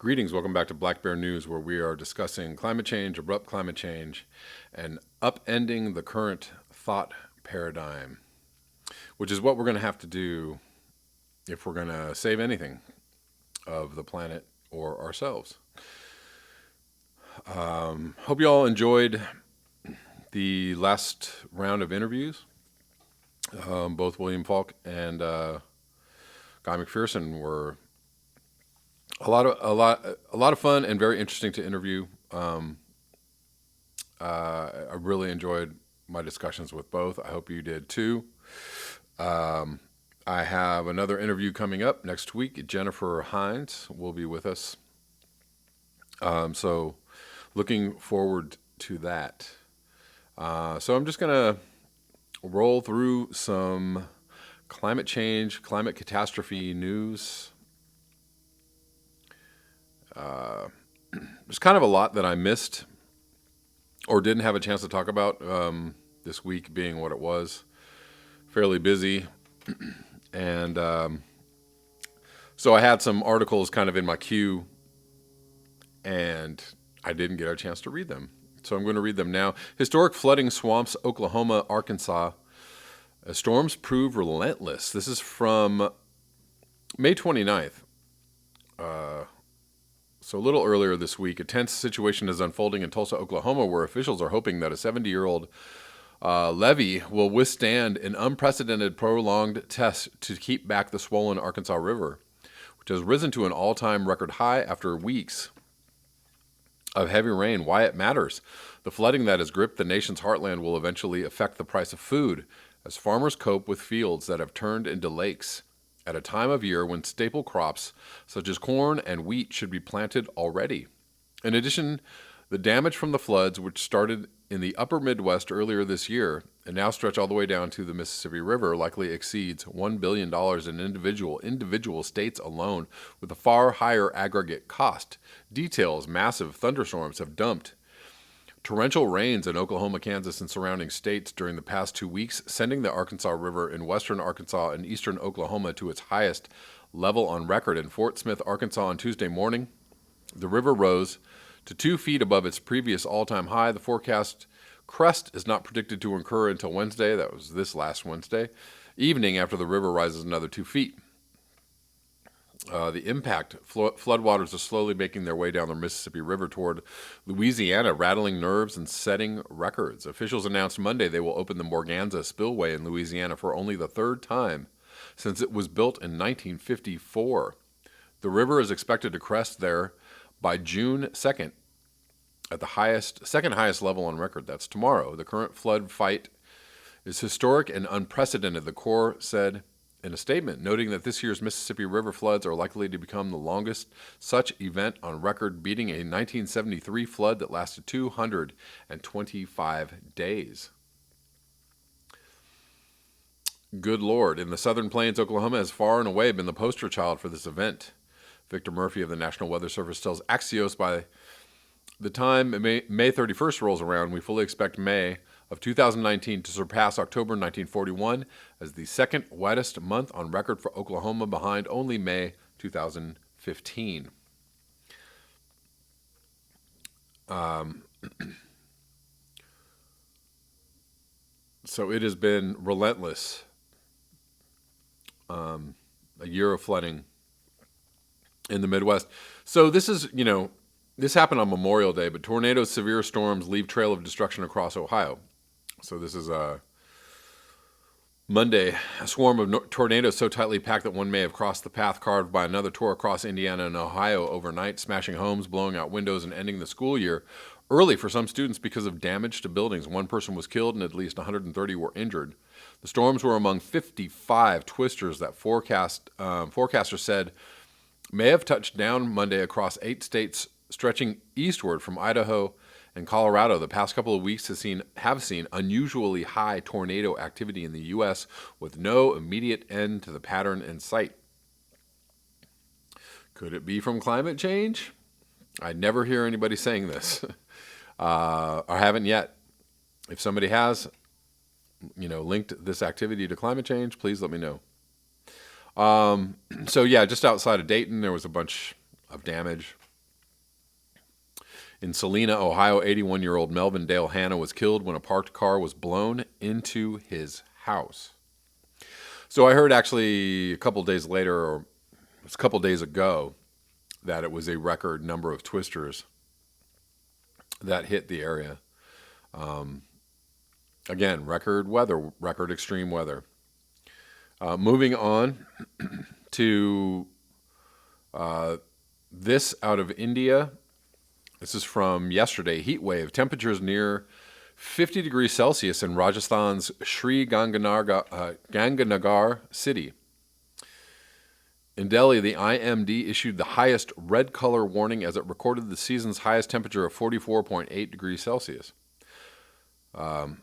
Greetings, welcome back to Black Bear News, where we are discussing climate change, abrupt climate change, and upending the current thought paradigm, which is what we're going to have to do if we're going to save anything of the planet or ourselves. Hope you all enjoyed the last round of interviews. Both William Falk and Guy McPherson were a lot of fun and very interesting to interview. I really enjoyed my discussions with both. I hope you did too. I have another interview coming up next week. Jennifer Hines will be with us. So looking forward to that. So I'm just going to roll through some climate change, climate catastrophe news. There's kind of a lot that I missed or didn't have a chance to talk about this week being what it was. Fairly busy. And so I had some articles kind of in my queue, and I didn't get a chance to read them. So I'm going to read them now. Historic flooding swamps Oklahoma, Arkansas. Storms prove relentless. This is from May 29th. So a little earlier this week, a tense situation is unfolding in Tulsa, Oklahoma, where officials are hoping that a 70-year-old levee will withstand an unprecedented prolonged test to keep back the swollen Arkansas River, which has risen to an all-time record high after weeks of heavy rain. Why it matters. The flooding that has gripped the nation's heartland will eventually affect the price of food as farmers cope with fields that have turned into lakes at a time of year when staple crops such as corn and wheat should be planted already. In addition, the damage from the floods, which started in the upper Midwest earlier this year and now stretch all the way down to the Mississippi River, likely exceeds $1 billion in individual states alone, with a far higher aggregate cost. Details: massive thunderstorms have dumped torrential rains in Oklahoma, Kansas, and surrounding states during the past 2 weeks, sending the Arkansas River in western Arkansas and eastern Oklahoma to its highest level on record. In Fort Smith, Arkansas, on Tuesday morning, the river rose to 2 feet above its previous all-time high. The forecast crest is not predicted to occur until Wednesday. That was this last Wednesday evening, after the river rises another 2 feet. The impact, floodwaters are slowly making their way down the Mississippi River toward Louisiana, rattling nerves and setting records. Officials announced Monday they will open the Morganza Spillway in Louisiana for only the third time since it was built in 1954. The river is expected to crest there by June 2nd at the second highest level on record. That's tomorrow. The current flood fight is historic and unprecedented, the Corps said in a statement, noting that this year's Mississippi River floods are likely to become the longest such event on record, beating a 1973 flood that lasted 225 days. Good Lord. In the Southern Plains, Oklahoma has far and away been the poster child for this event. Victor Murphy of the National Weather Service tells Axios, by the time May 31st rolls around, we fully expect May of 2019 to surpass October 1941 as the second wettest month on record for Oklahoma, behind only May 2015. So it has been relentless. A year of flooding in the Midwest. So this is, this happened on Memorial Day, but tornadoes, severe storms leave trail of destruction across Ohio. So this is Monday. A swarm of tornadoes so tightly packed that one may have crossed the path carved by another tore across Indiana and Ohio overnight, smashing homes, blowing out windows, and ending the school year early for some students because of damage to buildings. One person was killed and at least 130 were injured. The storms were among 55 twisters that forecasters said may have touched down Monday across 8 states, stretching eastward from Idaho and Colorado. The past couple of weeks have seen unusually high tornado activity in the U.S. with no immediate end to the pattern in sight. Could it be from climate change? I never hear anybody saying this, or haven't yet. If somebody has, linked this activity to climate change, please let me know. So yeah, just outside of Dayton, there was a bunch of damage. In Salina, Ohio, 81-year-old Melvin Dale Hanna was killed when a parked car was blown into his house. So I heard actually a couple days later, or it was a couple days ago, that it was a record number of twisters that hit the area. Again, record weather, record extreme weather. Moving on to this out of India. This is from yesterday. Heatwave. Temperatures near 50 degrees Celsius in Rajasthan's Sri Ganganagar city. In Delhi, the IMD issued the highest red color warning as it recorded the season's highest temperature of 44.8 degrees Celsius. For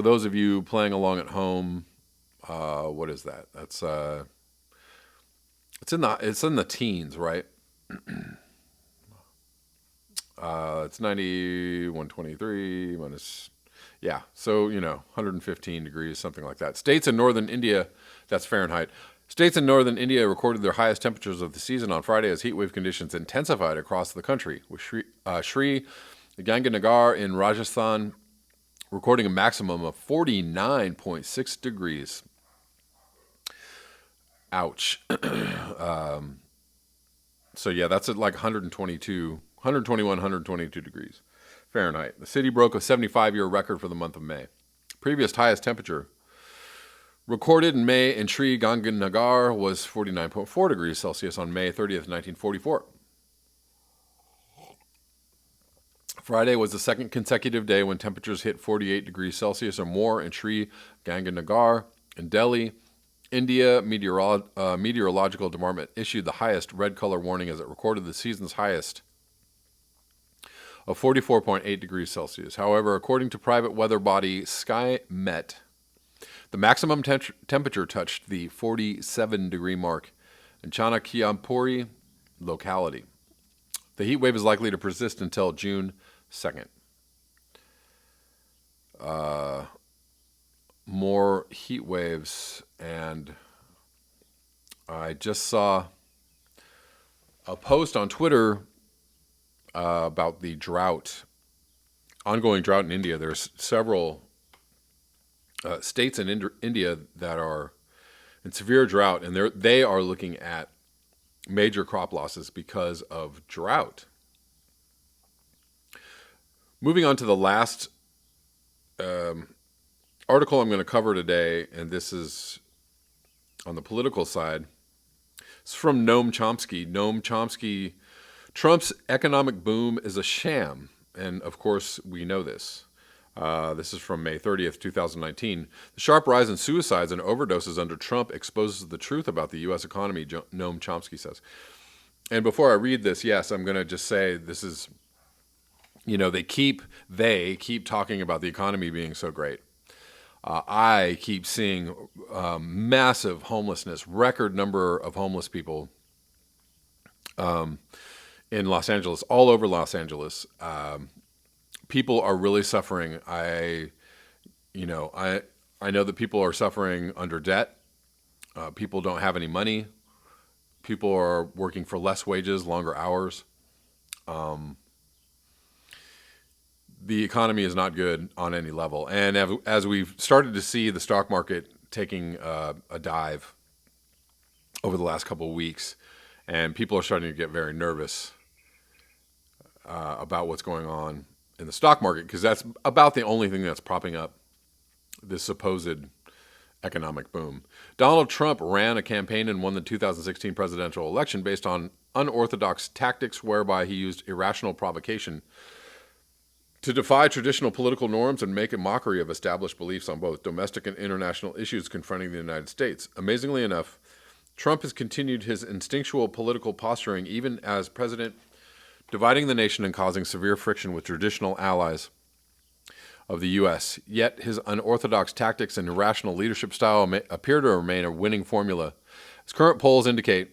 those of you playing along at home, what is that? That's it's in the teens, right? It's 90, 123 minus, yeah. So, 115 degrees, something like that. States in northern India, that's Fahrenheit. States in northern India recorded their highest temperatures of the season on Friday as heatwave conditions intensified across the country, with Sri Ganganagar in Rajasthan recording a maximum of 49.6 degrees. Ouch. So yeah, that's at like 121, 122 degrees Fahrenheit. The city broke a 75-year record for the month of May. Previous highest temperature recorded in May in Sri Ganganagar was 49.4 degrees Celsius on May 30th, 1944. Friday was the second consecutive day when temperatures hit 48 degrees Celsius or more in Sri Ganganagar. In Delhi, India Meteorological Department issued the highest red color warning as it recorded the season's highest of 44.8 degrees Celsius. However, according to private weather body SkyMet, the maximum temperature touched the 47-degree mark in Chanakyampuri locality. The heat wave is likely to persist until June 2nd. More heat waves, and I just saw a post on Twitter about the ongoing drought in India. There's several states in India that are in severe drought, and they are looking at major crop losses because of drought. Moving on to the last article I'm going to cover today, and this is on the political side. It's from Noam Chomsky. Noam Chomsky, Trump's economic boom is a sham, and of course we know this. This is from May 30th, 2019. The sharp rise in suicides and overdoses under Trump exposes the truth about the U.S. economy, Noam Chomsky says. And before I read this, yes, I'm going to just say this is, they keep talking about the economy being so great. I keep seeing massive homelessness, record number of homeless people in Los Angeles, all over Los Angeles. People are really suffering. I know that people are suffering under debt. People don't have any money. People are working for less wages, longer hours. The economy is not good on any level. And as we've started to see the stock market taking a dive over the last couple of weeks, and people are starting to get very nervous about what's going on in the stock market, because that's about the only thing that's propping up this supposed economic boom. Donald Trump ran a campaign and won the 2016 presidential election based on unorthodox tactics whereby he used irrational provocation to defy traditional political norms and make a mockery of established beliefs on both domestic and international issues confronting the United States. Amazingly enough, Trump has continued his instinctual political posturing even as president, dividing the nation and causing severe friction with traditional allies of the U.S. Yet his unorthodox tactics and irrational leadership style appear to remain a winning formula. As current polls indicate,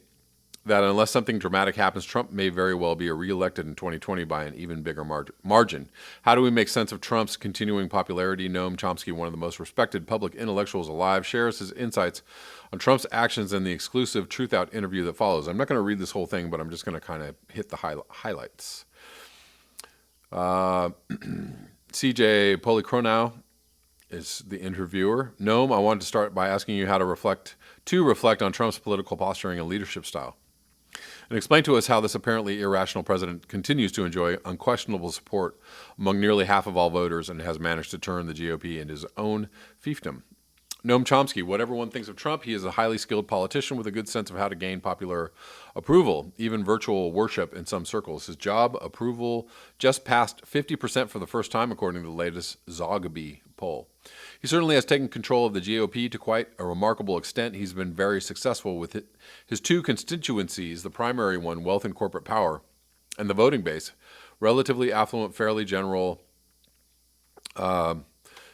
that unless something dramatic happens, Trump may very well be reelected in 2020 by an even bigger margin. How do we make sense of Trump's continuing popularity? Noam Chomsky, one of the most respected public intellectuals alive, shares his insights on Trump's actions in the exclusive Truth Out interview that follows. I'm not going to read this whole thing, but I'm just going to kind of hit the highlights. CJ Policronow is the interviewer. Noam, I wanted to start by asking you how to reflect on Trump's political posturing and leadership style, and explain to us how this apparently irrational president continues to enjoy unquestionable support among nearly half of all voters and has managed to turn the GOP into his own fiefdom. Noam Chomsky, whatever one thinks of Trump, he is a highly skilled politician with a good sense of how to gain popular approval, even virtual worship in some circles. His job approval just passed 50% for the first time, according to the latest Zogby poll. He certainly has taken control of the GOP to quite a remarkable extent. He's been very successful with his two constituencies, the primary one, wealth and corporate power, and the voting base, relatively affluent, fairly general,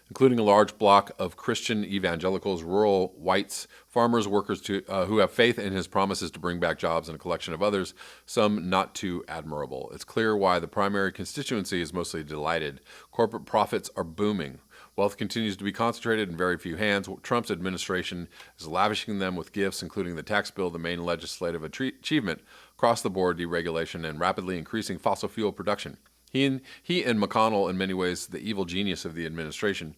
including a large block of Christian evangelicals, rural whites, farmers, workers who have faith in his promises to bring back jobs, and a collection of others, some not too admirable. It's clear why the primary constituency is mostly delighted. Corporate profits are booming. Wealth continues to be concentrated in very few hands. Trump's administration is lavishing them with gifts, including the tax bill, the main legislative achievement, across-the-board deregulation, and rapidly increasing fossil fuel production. He and McConnell, in many ways the evil genius of the administration,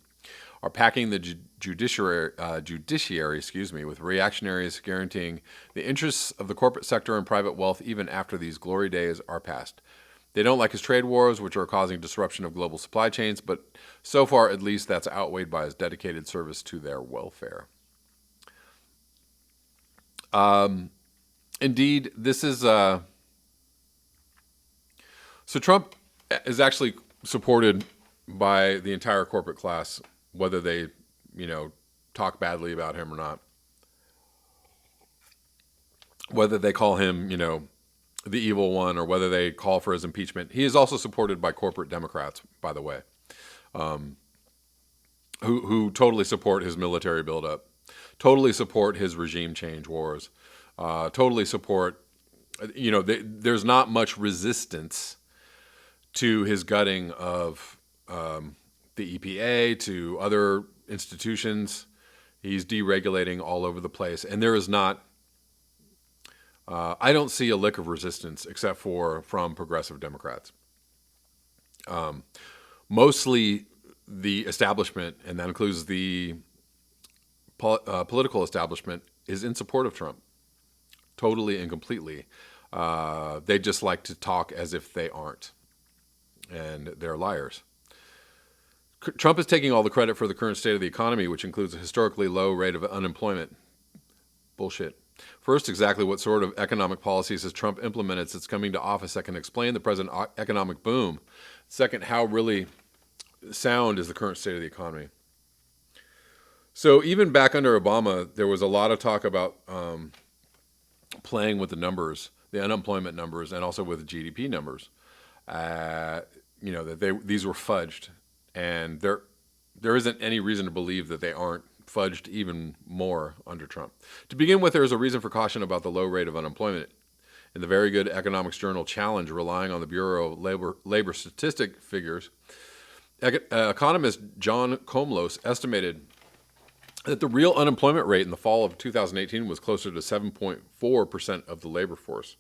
are packing the judiciary, with reactionaries guaranteeing the interests of the corporate sector and private wealth even after these glory days are past. They don't like his trade wars, which are causing disruption of global supply chains, but so far, at least, that's outweighed by his dedicated service to their welfare. Indeed, this is... So Trump is actually supported by the entire corporate class, whether they, talk badly about him or not. Whether they call him, the evil one, or whether they call for his impeachment. He is also supported by corporate Democrats, by the way, who totally support his military buildup, totally support his regime change wars, totally support, there's not much resistance to his gutting of the EPA, to other institutions. He's deregulating all over the place, and there is not... I don't see a lick of resistance except from progressive Democrats. Mostly the establishment, and that includes the political establishment, is in support of Trump, totally and completely. They just like to talk as if they aren't, and they're liars. Trump is taking all the credit for the current state of the economy, which includes a historically low rate of unemployment. Bullshit. First, exactly what sort of economic policies has Trump implemented since coming to office that can explain the present economic boom? Second, how really sound is the current state of the economy? So even back under Obama, there was a lot of talk about playing with the numbers, the unemployment numbers, and also with the GDP numbers. That these were fudged, and there isn't any reason to believe that they aren't fudged even more under Trump. To begin with, there is a reason for caution about the low rate of unemployment. In the very good economics journal Challenge, relying on the Bureau of Labor Statistic figures, economist John Komlos estimated that the real unemployment rate in the fall of 2018 was closer to 7.4% of the labor force.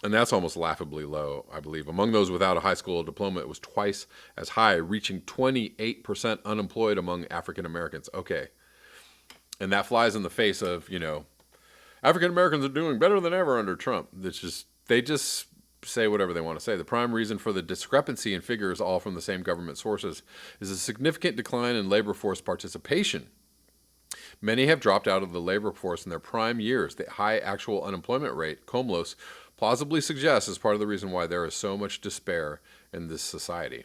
And that's almost laughably low, I believe. Among those without a high school diploma, it was twice as high, reaching 28% unemployed among African Americans. Okay. And that flies in the face of, African Americans are doing better than ever under Trump. They just say whatever they want to say. The prime reason for the discrepancy in figures, all from the same government sources, is a significant decline in labor force participation. Many have dropped out of the labor force in their prime years. The high actual unemployment rate, Komlos plausibly suggests, is part of the reason why there is so much despair in this society.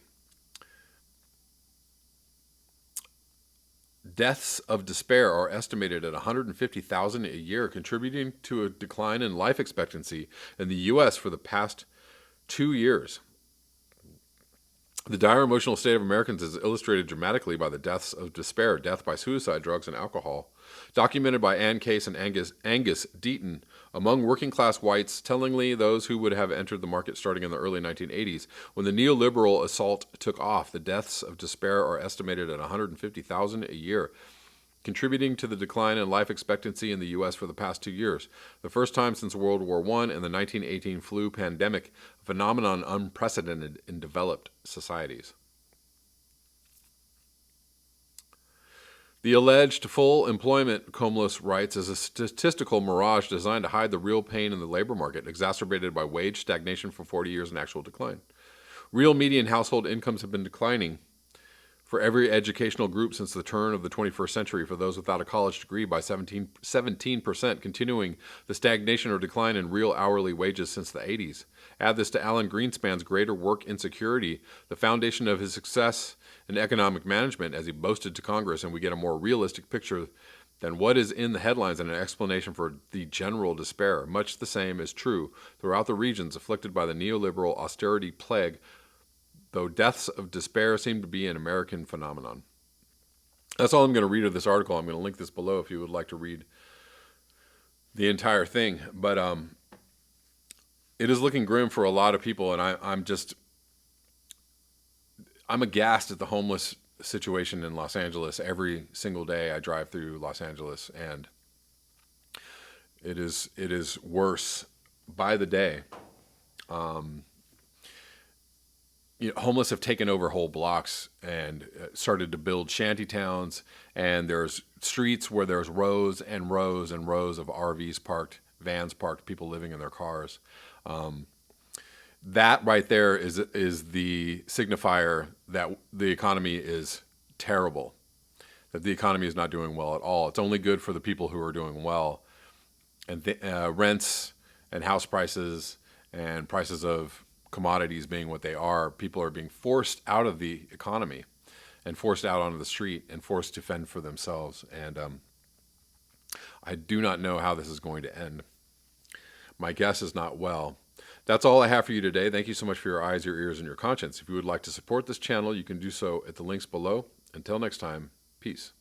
Deaths of despair are estimated at 150,000 a year, contributing to a decline in life expectancy in the U.S. for the past 2 years. The dire emotional state of Americans is illustrated dramatically by the deaths of despair, death by suicide, drugs, and alcohol, documented by Ann Case and Angus Deaton among working class whites, tellingly those who would have entered the market starting in the early 1980s. When the neoliberal assault took off, the deaths of despair are estimated at 150,000 a year, contributing to the decline in life expectancy in the U.S. for the past 2 years, the first time since World War I and the 1918 flu pandemic, a phenomenon unprecedented in developed societies. The alleged full employment, Comlis writes, is a statistical mirage designed to hide the real pain in the labor market, exacerbated by wage stagnation for 40 years and actual decline. Real median household incomes have been declining for every educational group since the turn of the 21st century, for those without a college degree by 17%, continuing the stagnation or decline in real hourly wages since the 80s. Add this to Alan Greenspan's greater work insecurity, the foundation of his success in economic management, as he boasted to Congress, and we get a more realistic picture than what is in the headlines and an explanation for the general despair. Much the same is true throughout the regions afflicted by the neoliberal austerity plague, though deaths of despair seem to be an American phenomenon. That's all I'm going to read of this article. I'm going to link this below if you would like to read the entire thing. But it is looking grim for a lot of people, and I'm aghast at the homeless situation in Los Angeles. Every single day I drive through Los Angeles, and it is worse by the day. Homeless have taken over whole blocks and started to build shanty towns, and there's streets where there's rows and rows and rows of RVs parked, vans parked, people living in their cars. That right there is the signifier that the economy is terrible, that the economy is not doing well at all. It's only good for the people who are doing well. And rents and house prices and prices of commodities being what they are, people are being forced out of the economy and forced out onto the street and forced to fend for themselves. And I do not know how this is going to end. My guess is not well. That's all I have for you today. Thank you so much for your eyes, your ears, and your conscience. If you would like to support this channel, you can do so at the links below. Until next time, peace.